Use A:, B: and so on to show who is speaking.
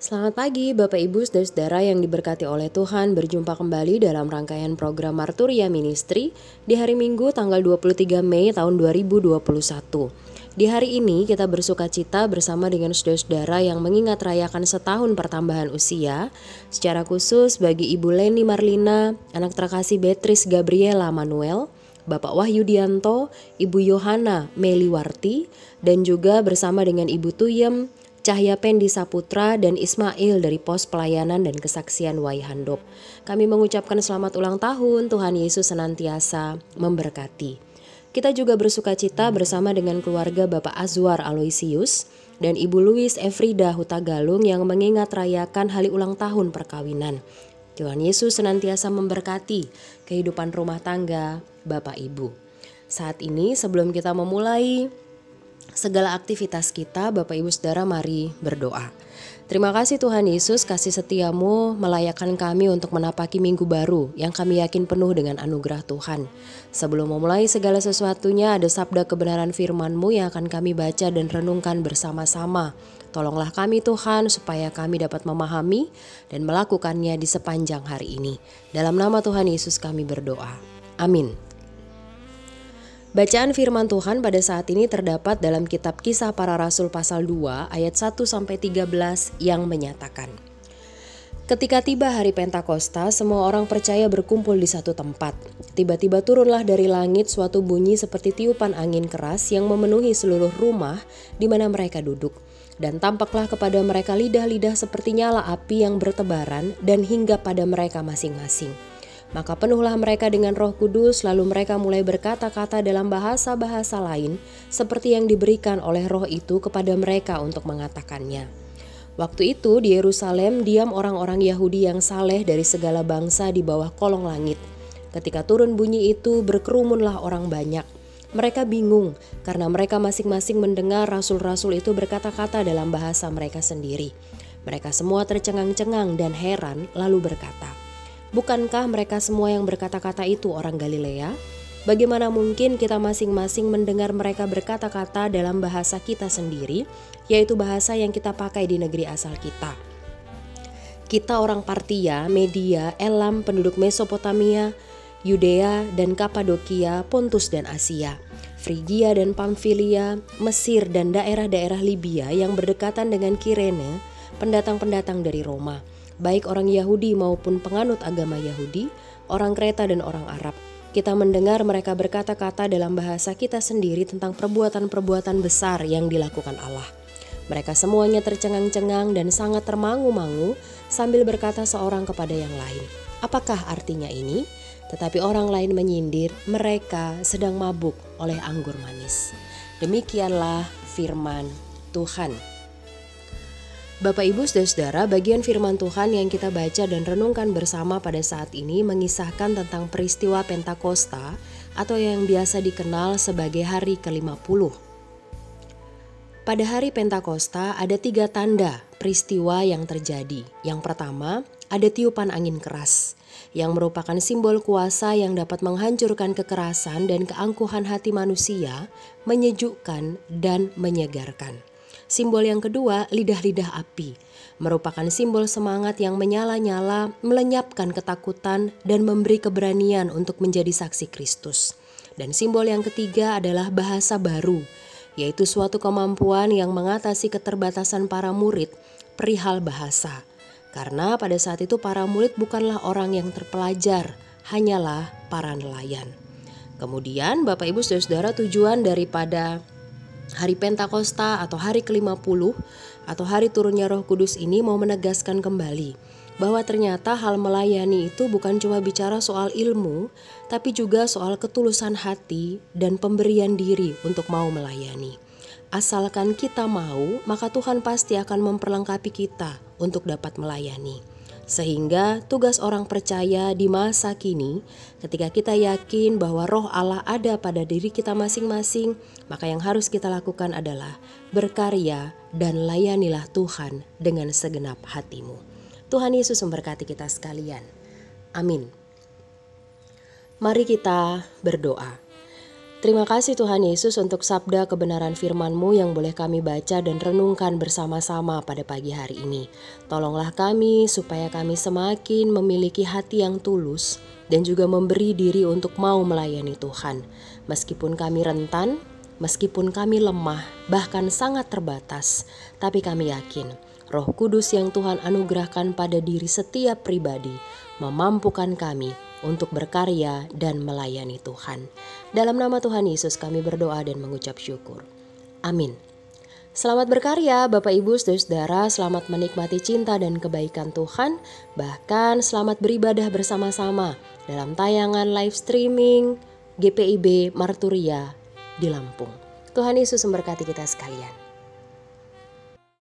A: Selamat pagi Bapak Ibu Saudara-saudara yang diberkati oleh Tuhan. Berjumpa kembali dalam rangkaian program Marturia Ministry di hari Minggu tanggal 23 Mei tahun 2021. Di hari ini kita bersuka cita bersama dengan saudara-saudara yang mengingat rayakan setahun pertambahan usia. Secara khusus bagi Ibu Leni Marlina, anak terkasih Beatrice Gabriela Manuel, Bapak Wahyudianto, Ibu Yohana Meliwarti, dan juga bersama dengan Ibu Tuyem, Cahya Pendi Saputra, dan Ismail dari Pos Pelayanan dan Kesaksian Waihandop. Kami mengucapkan selamat ulang tahun, Tuhan Yesus senantiasa memberkati. Kita juga bersuka cita bersama dengan keluarga Bapak Azwar Aloysius dan Ibu Louis Efrida Hutagalung yang mengingat rayakan hari ulang tahun perkawinan. Tuhan Yesus senantiasa memberkati kehidupan rumah tangga Bapak Ibu. Saat ini sebelum kita memulai segala aktivitas kita, Bapak Ibu Saudara, mari berdoa. Terima kasih Tuhan Yesus, kasih setiamu melayakkan kami untuk menapaki minggu baru yang kami yakin penuh dengan anugerah Tuhan. Sebelum memulai segala sesuatunya, ada sabda kebenaran firman-Mu yang akan kami baca dan renungkan bersama-sama. Tolonglah kami Tuhan supaya kami dapat memahami dan melakukannya di sepanjang hari ini. Dalam nama Tuhan Yesus kami berdoa. Amin. Bacaan firman Tuhan pada saat ini terdapat dalam kitab Kisah Para Rasul pasal 2 ayat 1-13 yang menyatakan, ketika tiba hari Pentakosta, semua orang percaya berkumpul di satu tempat. Tiba-tiba turunlah dari langit suatu bunyi seperti tiupan angin keras yang memenuhi seluruh rumah di mana mereka duduk. Dan tampaklah kepada mereka lidah-lidah seperti nyala api yang bertebaran dan hinggap pada mereka masing-masing. Maka penuhlah mereka dengan Roh Kudus, lalu mereka mulai berkata-kata dalam bahasa-bahasa lain seperti yang diberikan oleh Roh itu kepada mereka untuk mengatakannya. Waktu itu di Yerusalem diam orang-orang Yahudi yang saleh dari segala bangsa di bawah kolong langit. Ketika turun bunyi itu, berkerumunlah orang banyak. Mereka bingung karena mereka masing-masing mendengar rasul-rasul itu berkata-kata dalam bahasa mereka sendiri. Mereka semua tercengang-cengang dan heran lalu berkata, bukankah mereka semua yang berkata-kata itu orang Galilea? Bagaimana mungkin kita masing-masing mendengar mereka berkata-kata dalam bahasa kita sendiri, yaitu bahasa yang kita pakai di negeri asal kita? Kita orang Partia, Media, Elam, penduduk Mesopotamia, Yudea dan Kapadokia, Pontus dan Asia, Frigia dan Pamfilia, Mesir dan daerah-daerah Libya yang berdekatan dengan Kirene, pendatang-pendatang dari Roma, baik orang Yahudi maupun penganut agama Yahudi, orang Kreta dan orang Arab. Kita mendengar mereka berkata-kata dalam bahasa kita sendiri tentang perbuatan-perbuatan besar yang dilakukan Allah. Mereka semuanya tercengang-cengang dan sangat termangu-mangu sambil berkata seorang kepada yang lain, apakah artinya ini? Tetapi orang lain menyindir, mereka sedang mabuk oleh anggur manis. Demikianlah firman Tuhan. Bapak Ibu Saudara-saudara, bagian firman Tuhan yang kita baca dan renungkan bersama pada saat ini mengisahkan tentang peristiwa Pentakosta atau yang biasa dikenal sebagai hari ke-50. Pada hari Pentakosta ada 3 tanda peristiwa yang terjadi. Yang pertama, ada tiupan angin keras yang merupakan simbol kuasa yang dapat menghancurkan kekerasan dan keangkuhan hati manusia, menyejukkan dan menyegarkan. Simbol yang kedua, lidah-lidah api, merupakan simbol semangat yang menyala-nyala, melenyapkan ketakutan dan memberi keberanian untuk menjadi saksi Kristus. Dan simbol yang ketiga adalah bahasa baru, yaitu suatu kemampuan yang mengatasi keterbatasan para murid perihal bahasa. Karena pada saat itu para murid bukanlah orang yang terpelajar, hanyalah para nelayan. Kemudian Bapak Ibu Saudara-saudara, tujuan daripada hari Pentakosta atau hari ke-50 atau hari turunnya Roh Kudus ini mau menegaskan kembali bahwa ternyata hal melayani itu bukan cuma bicara soal ilmu, tapi juga soal ketulusan hati dan pemberian diri untuk mau melayani. Asalkan kita mau, maka Tuhan pasti akan memperlengkapi kita untuk dapat melayani. Sehingga tugas orang percaya di masa kini, ketika kita yakin bahwa Roh Allah ada pada diri kita masing-masing, maka yang harus kita lakukan adalah berkarya dan layanilah Tuhan dengan segenap hatimu. Tuhan Yesus memberkati kita sekalian. Amin. Mari kita berdoa. Terima kasih Tuhan Yesus untuk sabda kebenaran firman-Mu yang boleh kami baca dan renungkan bersama-sama pada pagi hari ini. Tolonglah kami supaya kami semakin memiliki hati yang tulus dan juga memberi diri untuk mau melayani Tuhan. Meskipun kami rentan, meskipun kami lemah, bahkan sangat terbatas, tapi kami yakin Roh Kudus yang Tuhan anugerahkan pada diri setiap pribadi memampukan kami untuk berkarya dan melayani Tuhan. Dalam nama Tuhan Yesus kami berdoa dan mengucap syukur. Amin. Selamat berkarya Bapak Ibu Saudara, selamat menikmati cinta dan kebaikan Tuhan, bahkan selamat beribadah bersama-sama dalam tayangan live streaming GPIB Marturia di Lampung. Tuhan Yesus memberkati kita sekalian.